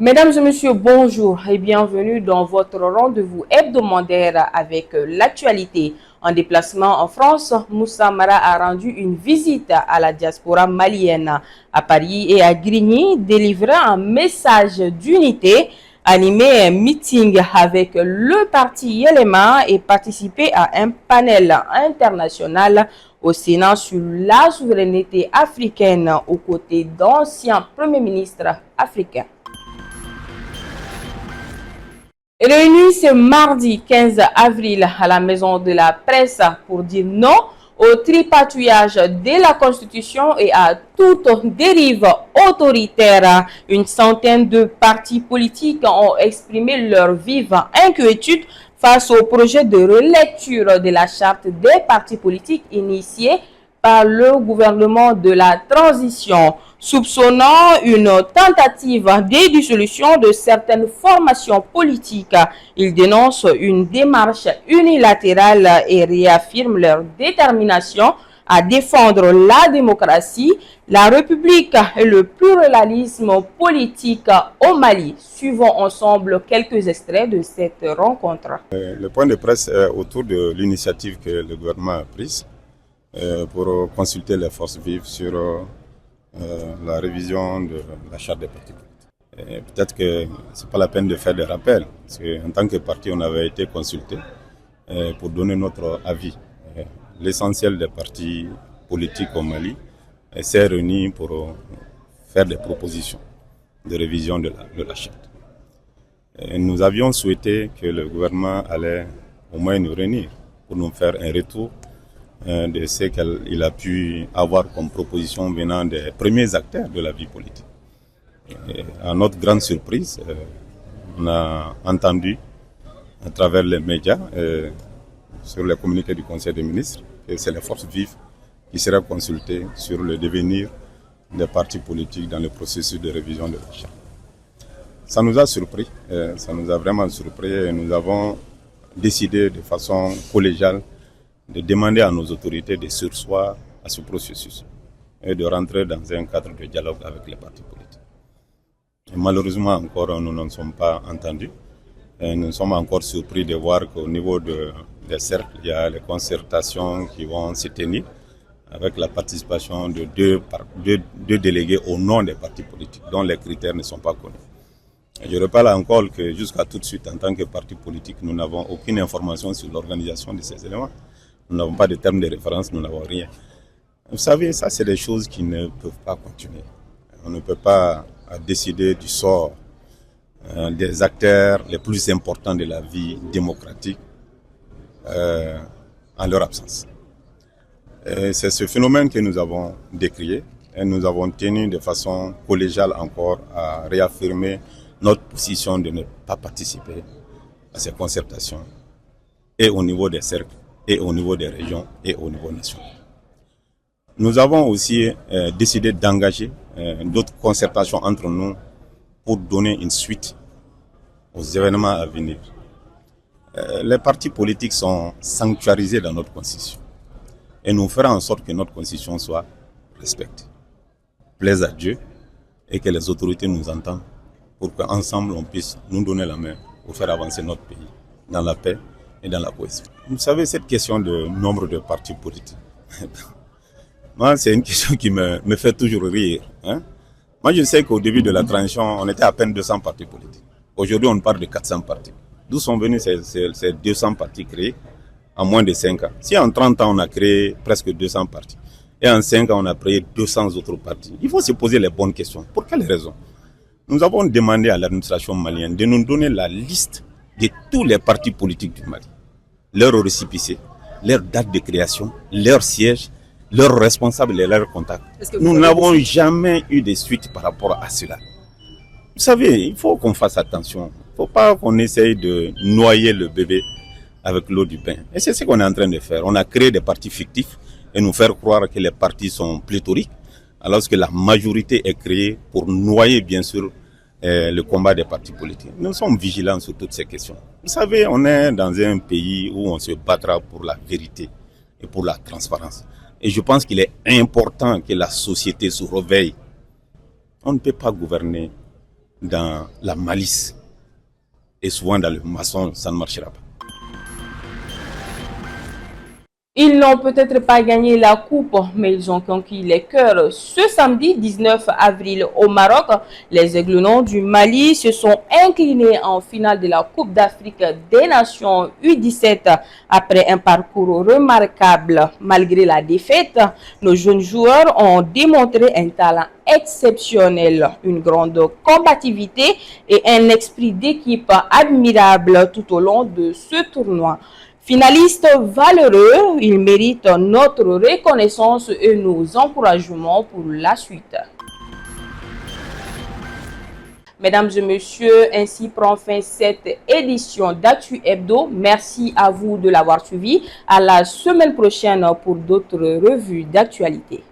Mesdames et messieurs, bonjour et bienvenue dans votre rendez-vous hebdomadaire avec l'actualité. En déplacement en France, Moussa Mara a rendu une visite à la diaspora malienne à Paris et à Grigny, délivrant un message d'unité, animé un meeting avec le parti Yelema et participé à un panel international au Sénat sur la souveraineté africaine aux côtés d'anciens premiers ministres africains. Réunis ce mardi 15 avril à la Maison de la Presse pour dire non au tripatouillage de la Constitution et à toute dérive autoritaire. Une centaine de partis politiques ont exprimé leur vive inquiétude face au projet de relecture de la charte des partis politiques initié par le gouvernement de la transition, soupçonnant une tentative de dissolution de certaines formations politiques. Ils dénoncent une démarche unilatérale et réaffirment leur détermination à défendre la démocratie, la République et le pluralisme politique au Mali. Suivons ensemble quelques extraits de cette rencontre. Le point de presse est autour de l'initiative que le gouvernement a prise pour consulter les forces vives sur la révision de la charte des partis politiques. Peut-être que ce n'est pas la peine de faire des rappels, parce qu'en tant que parti, on avait été consulté pour donner notre avis. L'essentiel des partis politiques au Mali s'est réuni pour faire des propositions de révision de la charte. Nous avions souhaité que le gouvernement allait au moins nous réunir pour nous faire un retour de ce qu'il a pu avoir comme proposition venant des premiers acteurs de la vie politique. Et à notre grande surprise, on a entendu à travers les médias, sur les communiqués du Conseil des ministres, que c'est les forces vives qui seraient consultées sur le devenir des partis politiques dans le processus de révision de la charte. Ça nous a surpris, ça nous a vraiment surpris et nous avons décidé de façon collégiale de demander à nos autorités de surseoir à ce processus et de rentrer dans un cadre de dialogue avec les partis politiques. Et malheureusement encore, nous ne sommes pas entendus. Et nous sommes encore surpris de voir qu'au niveau des cercles, il y a les concertations qui vont se tenir avec la participation de deux délégués au nom des partis politiques, dont les critères ne sont pas connus. Et je rappelle encore que jusqu'à tout de suite, en tant que parti politique, nous n'avons aucune information sur l'organisation de ces éléments. Nous n'avons pas de termes de référence, nous n'avons rien. Vous savez, ça, c'est des choses qui ne peuvent pas continuer. On ne peut pas décider du sort des acteurs les plus importants de la vie démocratique en leur absence. Et c'est ce phénomène que nous avons décrié et nous avons tenu de façon collégiale encore à réaffirmer notre position de ne pas participer à ces concertations et au niveau des cercles, et au niveau des régions, et au niveau national. Nous avons aussi décidé d'engager d'autres concertations entre nous pour donner une suite aux événements à venir. Les partis politiques sont sanctuarisés dans notre constitution et nous ferons en sorte que notre constitution soit respectée, plaise à Dieu et que les autorités nous entendent pour qu'ensemble on puisse nous donner la main pour faire avancer notre pays dans la paix et dans la cohésion. Vous savez, cette question de nombre de partis politiques, moi, c'est une question qui me fait toujours rire. Moi, je sais qu'au début de la transition, on était à peine 200 partis politiques. Aujourd'hui, on parle de 400 partis. D'où sont venus ces 200 partis créés en moins de 5 ans? Si en 30 ans, on a créé presque 200 partis, et en 5 ans, on a créé 200 autres partis, il faut se poser les bonnes questions. Pour quelles raisons? Nous avons demandé à l'administration malienne de nous donner la liste de tous les partis politiques du Mali, leur récépissé, leur date de création, leur siège, leurs responsables et leurs contacts. Nous n'avons jamais eu de suite par rapport à cela. Vous savez, il faut qu'on fasse attention. Il ne faut pas qu'on essaye de noyer le bébé avec l'eau du bain. Et c'est ce qu'on est en train de faire. On a créé des partis fictifs et nous faire croire que les partis sont pléthoriques, alors que la majorité est créée pour noyer, bien sûr, le combat des partis politiques. Nous sommes vigilants sur toutes ces questions. Vous savez, on est dans un pays où on se battra pour la vérité et pour la transparence. Et je pense qu'il est important que la société se réveille. On ne peut pas gouverner dans la malice et souvent dans le maçon, ça ne marchera pas. Ils n'ont peut-être pas gagné la coupe, mais ils ont conquis les cœurs. Ce samedi 19 avril au Maroc, les Aiglons du Mali se sont inclinés en finale de la Coupe d'Afrique des Nations U17 après un parcours remarquable. Malgré la défaite, nos jeunes joueurs ont démontré un talent exceptionnel, une grande combativité et un esprit d'équipe admirable tout au long de ce tournoi. Finalistes valeureux, ils méritent notre reconnaissance et nos encouragements pour la suite. Mesdames et messieurs, ainsi prend fin cette édition d'Actu Hebdo. Merci à vous de l'avoir suivi. À la semaine prochaine pour d'autres revues d'actualité.